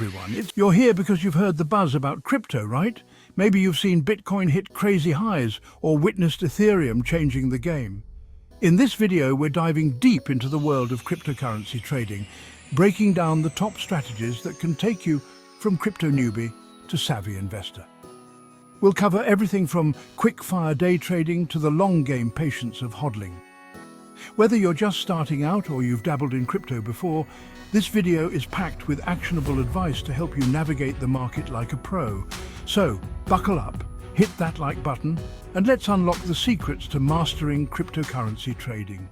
everyone. You're here because you've heard the buzz about crypto, right? Maybe you've seen Bitcoin hit crazy highs or witnessed Ethereum changing the game. In this video, we're diving deep into the world of cryptocurrency trading, breaking down the top strategies that can take you from crypto newbie to savvy investor. We'll cover everything from quick-fire day trading to the long-game patience of hodling. Whether you're just starting out or you've dabbled in crypto before, this video is packed with actionable advice to help you navigate the market like a pro. So, buckle up, hit that like button, and let's unlock the secrets to mastering cryptocurrency trading.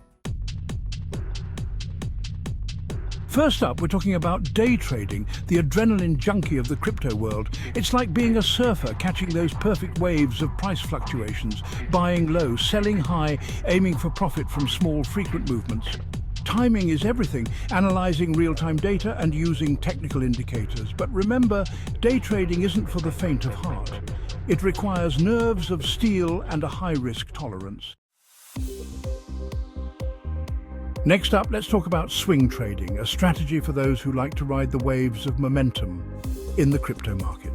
First up, we're talking about day trading, the adrenaline junkie of the crypto world. It's like being a surfer, catching those perfect waves of price fluctuations, buying low, selling high, aiming for profit from small, frequent movements. Timing is everything, analyzing real-time data and using technical indicators. But remember, day trading isn't for the faint of heart. It requires nerves of steel and a high-risk tolerance. Next up, let's talk about swing trading, a strategy for those who like to ride the waves of momentum in the crypto market.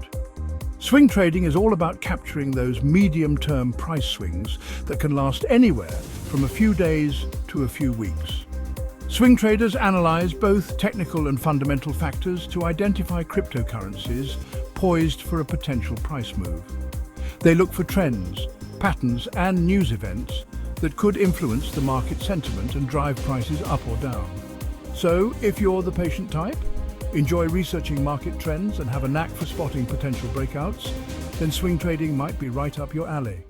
Swing trading is all about capturing those medium-term price swings that can last anywhere from a few days to a few weeks. Swing traders analyze both technical and fundamental factors to identify cryptocurrencies poised for a potential price move. They look for trends, patterns, and news events that could influence the market sentiment and drive prices up or down. So, if you're the patient type, enjoy researching market trends and have a knack for spotting potential breakouts, then swing trading might be right up your alley.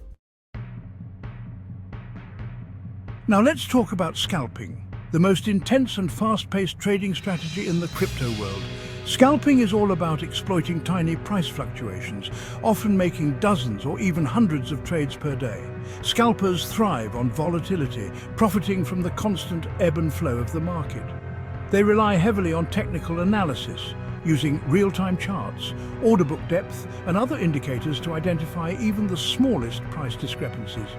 Now let's talk about scalping, the most intense and fast-paced trading strategy in the crypto world. Scalping is all about exploiting tiny price fluctuations, often making dozens or even hundreds of trades per day. Scalpers thrive on volatility, profiting from the constant ebb and flow of the market. They rely heavily on technical analysis, using real-time charts, order book depth, and other indicators to identify even the smallest price discrepancies.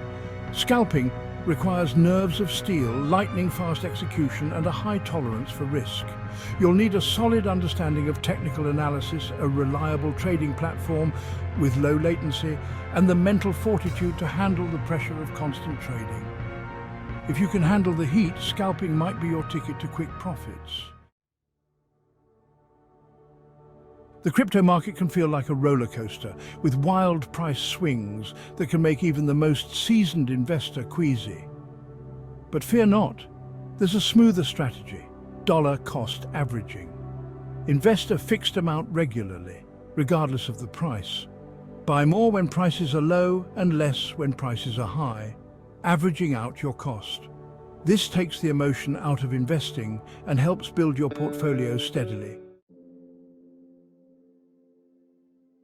Scalping requires nerves of steel, lightning-fast execution, and a high tolerance for risk. You'll need a solid understanding of technical analysis, a reliable trading platform with low latency, and the mental fortitude to handle the pressure of constant trading. If you can handle the heat, scalping might be your ticket to quick profits. The crypto market can feel like a roller coaster, with wild price swings that can make even the most seasoned investor queasy. But fear not, there's a smoother strategy: dollar cost averaging. Invest a fixed amount regularly, regardless of the price. Buy more when prices are low and less when prices are high, averaging out your cost. This takes the emotion out of investing and helps build your portfolio steadily.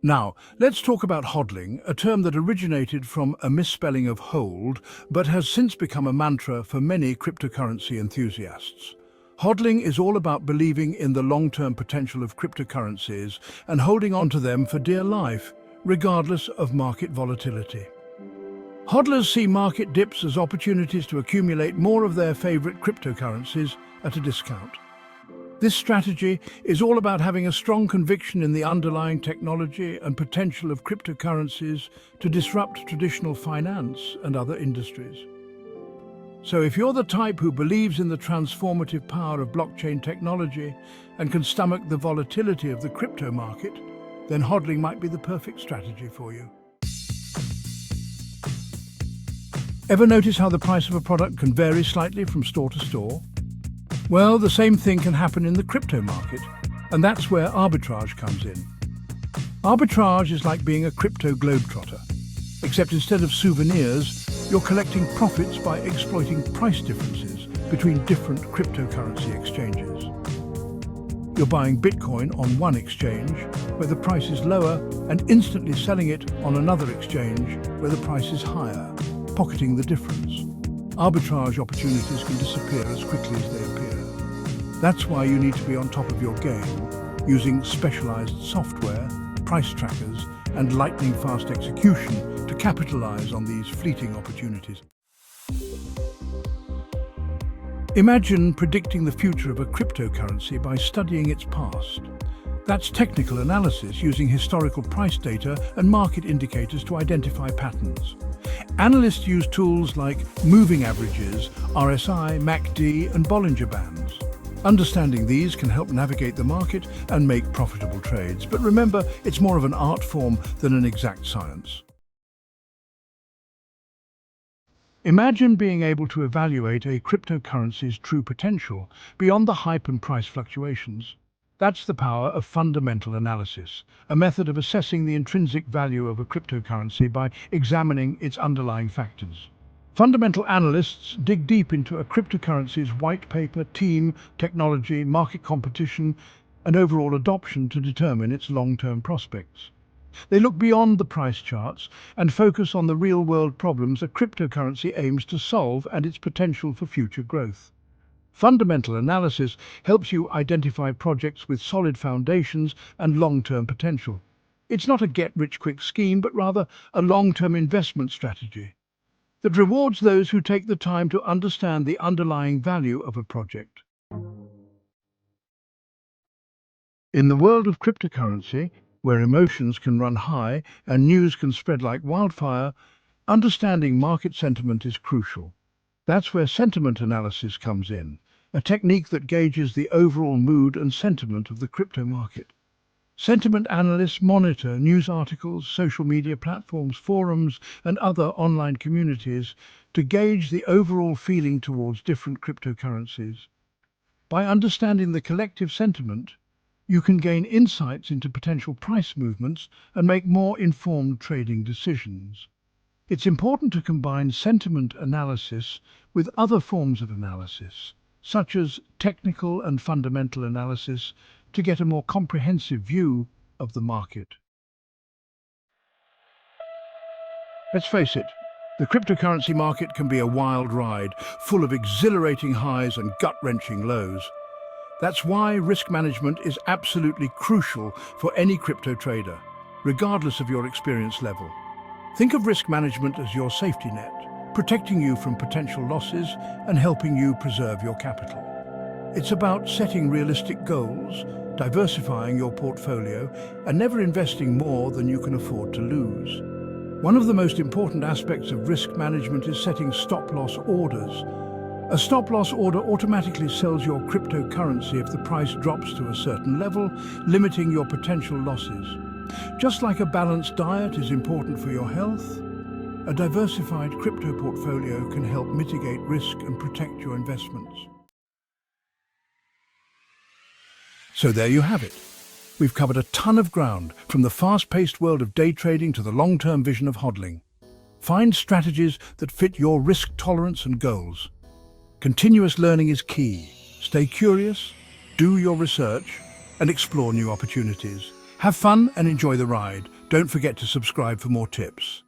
Now, let's talk about hodling, a term that originated from a misspelling of hold, but has since become a mantra for many cryptocurrency enthusiasts. Hodling is all about believing in the long-term potential of cryptocurrencies and holding on to them for dear life, regardless of market volatility. Hodlers see market dips as opportunities to accumulate more of their favorite cryptocurrencies at a discount. This strategy is all about having a strong conviction in the underlying technology and potential of cryptocurrencies to disrupt traditional finance and other industries. So if you're the type who believes in the transformative power of blockchain technology and can stomach the volatility of the crypto market, then hodling might be the perfect strategy for you. Ever notice how the price of a product can vary slightly from store to store? Well, the same thing can happen in the crypto market, and that's where arbitrage comes in. Arbitrage is like being a crypto globetrotter, except instead of souvenirs, you're collecting profits by exploiting price differences between different cryptocurrency exchanges. You're buying Bitcoin on one exchange where the price is lower and instantly selling it on another exchange where the price is higher, pocketing the difference. Arbitrage opportunities can disappear as quickly as they appear. That's why you need to be on top of your game, using specialized software, price trackers, and lightning-fast execution to capitalize on these fleeting opportunities. Imagine predicting the future of a cryptocurrency by studying its past. That's technical analysis using historical price data and market indicators to identify patterns. Analysts use tools like moving averages, RSI, MACD, and Bollinger Bands. Understanding these can help navigate the market and make profitable trades. But remember, it's more of an art form than an exact science. Imagine being able to evaluate a cryptocurrency's true potential beyond the hype and price fluctuations. That's the power of fundamental analysis, a method of assessing the intrinsic value of a cryptocurrency by examining its underlying factors. Fundamental analysts dig deep into a cryptocurrency's white paper, team, technology, market competition, and overall adoption to determine its long-term prospects. They look beyond the price charts and focus on the real-world problems a cryptocurrency aims to solve and its potential for future growth. Fundamental analysis helps you identify projects with solid foundations and long-term potential. It's not a get-rich-quick scheme, but rather a long-term investment strategy that rewards those who take the time to understand the underlying value of a project. In the world of cryptocurrency, where emotions can run high and news can spread like wildfire, understanding market sentiment is crucial. That's where sentiment analysis comes in, a technique that gauges the overall mood and sentiment of the crypto market. Sentiment analysts monitor news articles, social media platforms, forums, and other online communities to gauge the overall feeling towards different cryptocurrencies. By understanding the collective sentiment, you can gain insights into potential price movements and make more informed trading decisions. It's important to combine sentiment analysis with other forms of analysis, such as technical and fundamental analysis, to get a more comprehensive view of the market. Let's face it, the cryptocurrency market can be a wild ride, full of exhilarating highs and gut-wrenching lows. That's why risk management is absolutely crucial for any crypto trader, regardless of your experience level. Think of risk management as your safety net, protecting you from potential losses and helping you preserve your capital. It's about setting realistic goals, diversifying your portfolio, and never investing more than you can afford to lose. One of the most important aspects of risk management is setting stop-loss orders. A stop-loss order automatically sells your cryptocurrency if the price drops to a certain level, limiting your potential losses. Just like a balanced diet is important for your health, a diversified crypto portfolio can help mitigate risk and protect your investments. So there you have it. We've covered a ton of ground, from the fast-paced world of day trading to the long-term vision of hodling. Find strategies that fit your risk tolerance and goals. Continuous learning is key. Stay curious, do your research, and explore new opportunities. Have fun and enjoy the ride. Don't forget to subscribe for more tips.